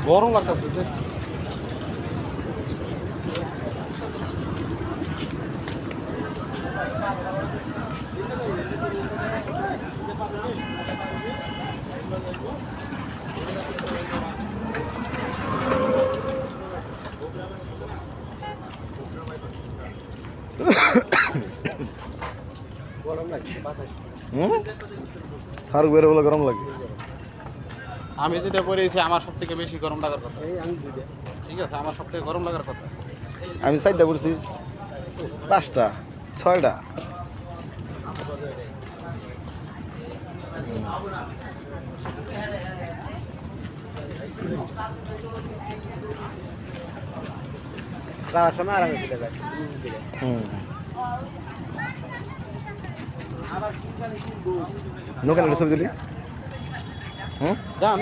গরম লাগতেছে। গরম লাগছে বাতাস। ফারুক বের বলে গরম লাগে। আমি যেটা পরেছি আমার সব থেকে বেশি গরম লাগার কথা। ঠিক আছে, আমার সব থেকে গরম লাগার কথা। আমি 4টা পড়ছি, 5টা, 6টা। যাওয়ার সময় আরামে চলে যায়। নৌকা ছবি তুলি। যান